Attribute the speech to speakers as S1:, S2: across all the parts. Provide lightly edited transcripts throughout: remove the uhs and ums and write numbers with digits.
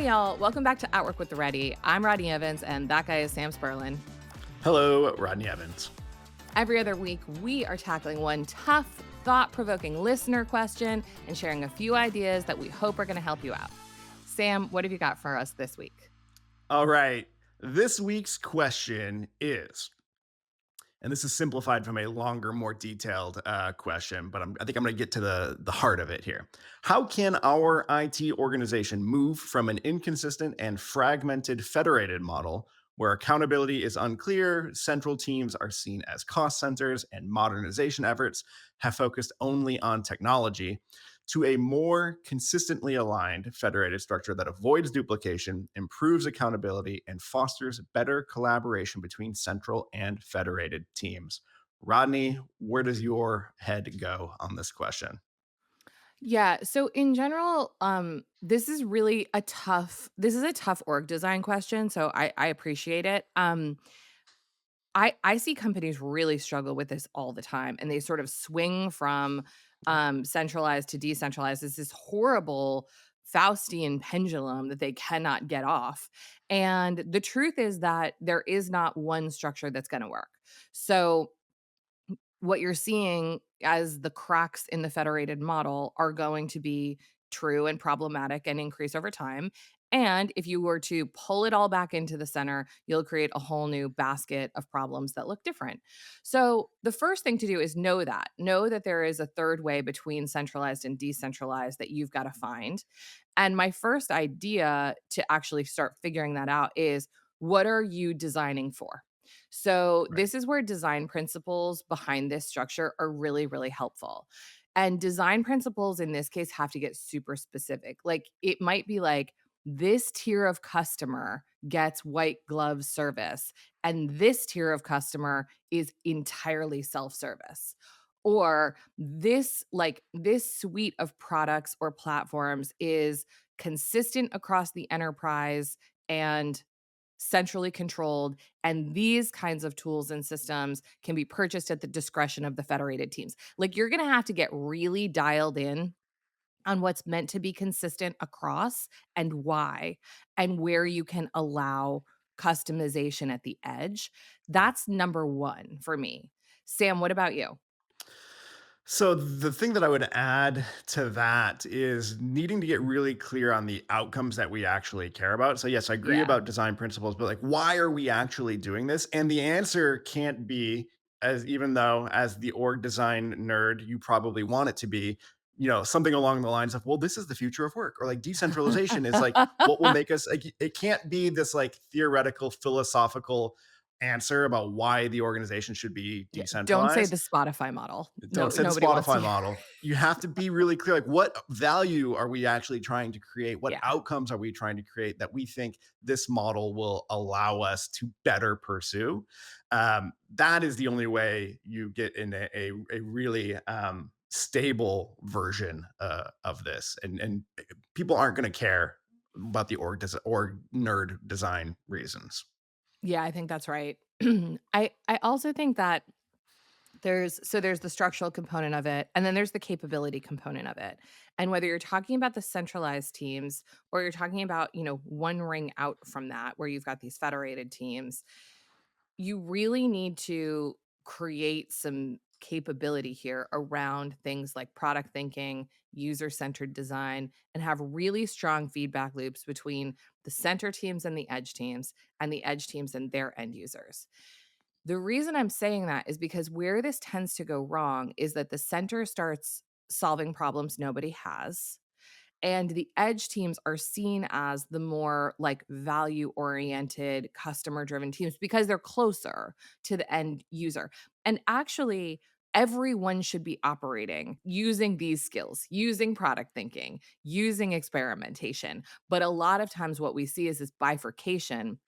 S1: Hey, y'all. Welcome back to Outwork with the Ready. I'm Rodney Evans, and that guy is Sam Spurlin.
S2: Hello, Rodney Evans.
S1: Every other week, we are tackling one tough, thought provoking listener question and sharing a few ideas that we hope are going to help you out. Sam, what have you got for us this week?
S2: All right. This week's question is, and this is simplified from a longer, more detailed question, but I think I'm going to get to the heart of it here. How can our IT organization move from an inconsistent and fragmented federated model where accountability is unclear, central teams are seen as cost centers, and modernization efforts have focused only on technology, to a more consistently aligned federated structure that avoids duplication, improves accountability, and fosters better collaboration between central and federated teams? Rodney, where does your head go on this question?
S1: Yeah, so in general, this is a tough org design question, so I appreciate it. I see companies really struggle with this all the time, and they sort of swing from, centralized to decentralized. It's this horrible Faustian pendulum that they cannot get off, and the truth is that there is not one structure that's gonna work. So what you're seeing as the cracks in the federated model are going to be true and problematic and increase over time. And if you were to pull it all back into the center, you'll create a whole new basket of problems that look different. So, the first thing to do is know that there is a third way between centralized and decentralized that you've got to find. And my first idea to actually start figuring that out is, what are you designing for? So,
S2: Right.
S1: this is where design principles behind this structure are really, really helpful. And design principles in this case have to get super specific. Like, it might be like, this tier of customer gets white glove service, and this tier of customer is entirely self service. Or this suite of products or platforms is consistent across the enterprise and centrally controlled, and these kinds of tools and systems can be purchased at the discretion of the federated teams. Like, you're gonna have to get really dialed in on what's meant to be consistent across and why, and where you can allow customization at the edge. That's number 1 for me. Sam, what about you?
S2: So the thing that I would add to that is needing to get really clear on the outcomes that we actually care about. So yes, I agree
S1: Yeah.
S2: about design principles, but like why are we actually doing this? And the answer can't be, as even though as the org design nerd you probably want it to be, something along the lines of, well, this is the future of work, or like decentralization is like what will make us, like it can't be this like theoretical philosophical answer about why the organization should be
S1: Yeah, don't say
S2: decentralized.
S1: the Spotify model. No,
S2: Don't say the
S1: nobody wants to
S2: Spotify
S1: hear.
S2: model. You have to be really clear, like, what value are we actually trying to create? What
S1: Yeah.
S2: outcomes are we trying to create that we think this model will allow us to better pursue? That is the only way you get in a really stable version of this. And people aren't going to care about the org nerd design reasons.
S1: Yeah, I think that's right. I also think that there's the structural component of it, and then there's the capability component of it. And whether you're talking about the centralized teams or you're talking about, one ring out from that where you've got these federated teams, you really need to create some capability here around things like product thinking, user-centered design, and have really strong feedback loops between the center teams and the edge teams, and the edge teams and their end users. The reason I'm saying that is because where this tends to go wrong is that the center starts solving problems nobody has, and the edge teams are seen as the more like value oriented, customer driven teams because they're closer to the end user. And actually, everyone should be operating using these skills, using product thinking, using experimentation. But a lot of times, what we see is this bifurcation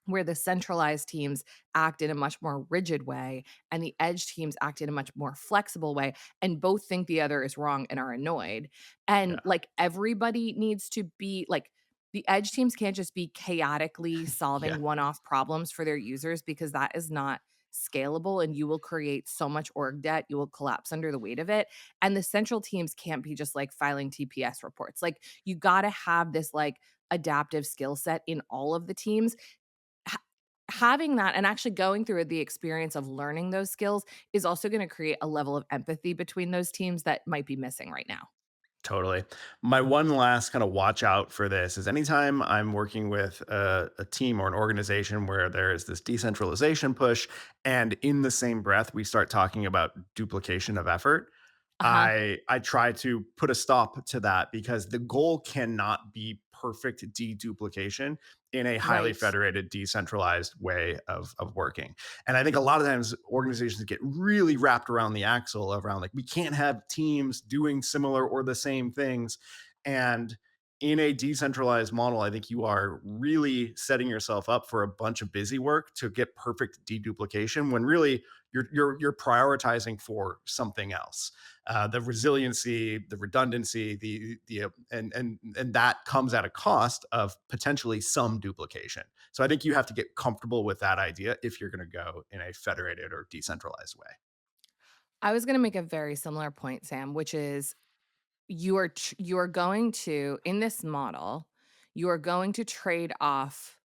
S1: where the centralized teams act in a much more rigid way and the edge teams act in a much more flexible way, and both think the other is wrong and are annoyed. And
S2: Yeah.
S1: like, everybody needs to be like, the edge teams can't just be chaotically
S2: Yeah.
S1: solving one-off problems for their users, because that is not scalable and you will create so much org debt, you will collapse under the weight of it. And the central teams can't be just like filing TPS reports. Like, you got to have this like adaptive skill set in all of the teams, ha having that and actually going through the experience of learning those skills is also gonna create a level of empathy between those teams that might be missing right now.
S2: Totally. My one last kind of watch out for this is anytime I'm working with a team or an organization where there is this decentralization push, and in the same breath we start talking about duplication of effort,
S1: Uh-huh.
S2: I try to put a stop to that because the goal cannot be perfect deduplication in a highly
S1: Right.
S2: federated, decentralized way of working. And I think a lot of times organizations get really wrapped around the axle around like we can't have teams doing similar or the same things. And in a decentralized model, I think you are really setting yourself up for a bunch of busy work to get perfect deduplication when really you're prioritizing for something else. The resiliency, the redundancy, and that comes at a cost of potentially some duplication. So I think you have to get comfortable with that idea if you're going to go in a federated or decentralized way.
S1: I was gonna make a very similar point, Sam, which is you are going to in this model, you are going to trade off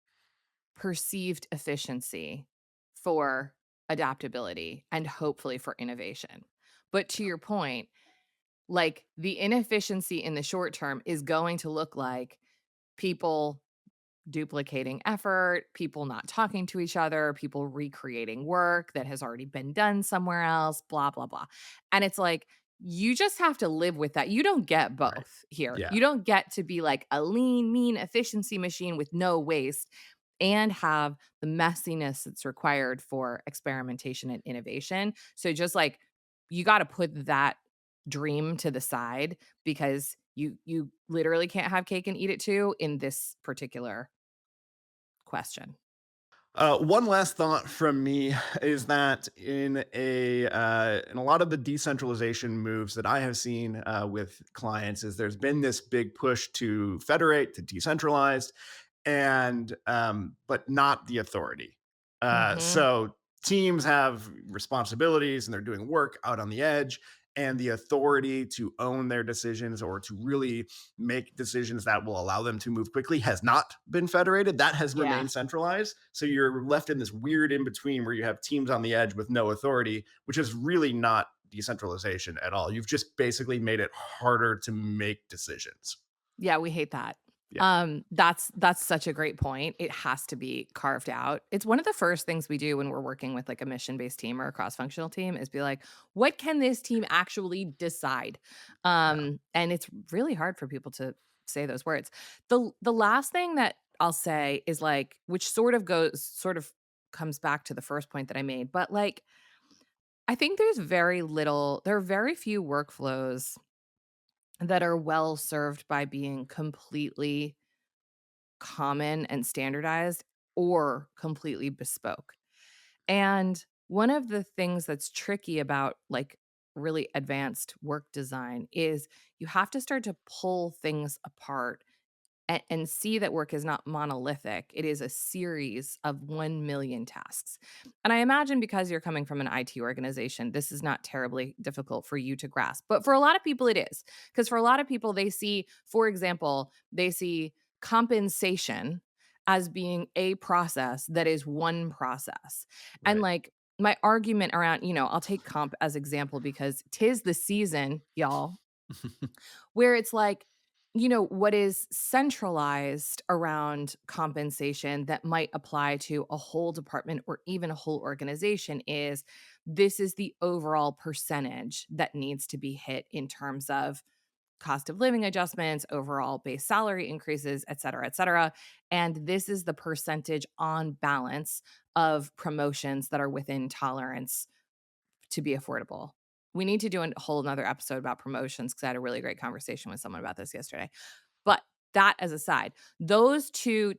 S1: perceived efficiency for adaptability and hopefully for innovation. But to your point, like, the inefficiency in the short term is going to look like people duplicating effort, people not talking to each other, people recreating work that has already been done somewhere else, blah, blah, blah. And it's like, you just have to live with that. You don't get
S2: Right.
S1: both here.
S2: Yeah.
S1: You don't get to be like a lean, mean efficiency machine with no waste and have the messiness that's required for experimentation and innovation. So just like you got to put that dream to the side because you literally can't have cake and eat it too in this particular question.
S2: One last thought from me is that in a lot of the decentralization moves that I have seen with clients, is there's been this big push to federate, to decentralized, and but not the authority.
S1: Mhm.
S2: So teams have responsibilities and they're doing work out on the edge, and the authority to own their decisions or to really make decisions that will allow them to move quickly has not been federated. That has
S1: Yeah.
S2: remained centralized. So you're left in this weird in between where you have teams on the edge with no authority, which is really not decentralization at all. You've just basically made it harder to make decisions.
S1: Yeah, we hate that.
S2: Yeah.
S1: That's such a great point. It has to be carved out. It's one of the first things we do when we're working with, like, a mission-based team or a cross-functional team is be like, "What can this team actually decide?"
S2: Yeah.
S1: And it's really hard for people to say those words. The last thing that I'll say is, like which sort of comes back to the first point that I made, but, like, I think there are very few workflows that are well served by being completely common and standardized or completely bespoke. And one of the things that's tricky about like really advanced work design is you have to start to pull things apart and see that work is not monolithic. It is a series of 1 million tasks. And I imagine because you're coming from an IT organization, this is not terribly difficult for you to grasp. But for a lot of people, it is. Because for a lot of people, they see, for example, they see compensation as being a process that is one process. And
S2: Right.
S1: like, my argument around, I'll take comp as example because 'tis the season, y'all, where it's like, what is centralized around compensation that might apply to a whole department or even a whole organization is this is the overall percentage that needs to be hit in terms of cost of living adjustments, overall base salary increases, et cetera, et cetera. And this is the percentage on balance of promotions that are within tolerance to be affordable. We need to do a whole another episode about promotions because I had a really great conversation with someone about this yesterday. But that as a side, those two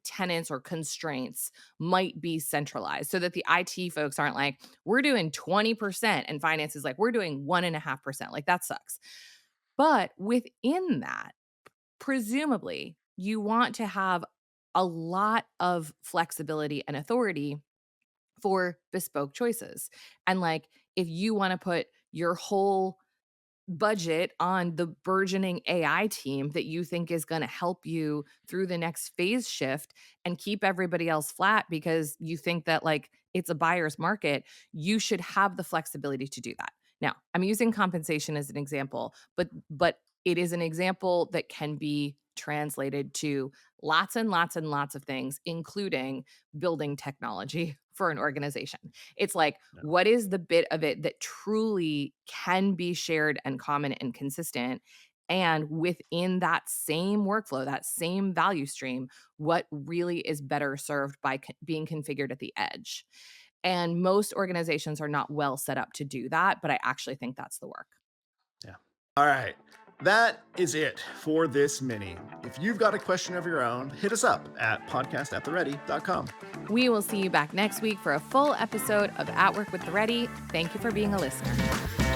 S1: tenants or constraints might be centralized so that the IT folks aren't like, we're doing 20% and finance is like, we're doing 1.5%. Like that sucks. But within that, presumably, you want to have a lot of flexibility and authority for bespoke choices. And like, if you want to put your whole budget on the burgeoning AI team that you think is going to help you through the next phase shift and keep everybody else flat because you think that like it's a buyer's market, you should have the flexibility to do that. Now, I'm using compensation as an example, but it is an example that can be translated to lots and lots and lots of things, including building technology for an organization. It's like,
S2: Yeah.
S1: what is the bit of it that truly can be shared and common and consistent? And within that same workflow, that same value stream, what really is better served by being configured at the edge? And most organizations are not well set up to do that, but I actually think that's the work.
S2: Yeah. All right. That is it for this mini. If you've got a question of your own, hit us up at podcast@theready.com.
S1: We will see you back next week for a full episode of At Work with the Ready. Thank you for being a listener.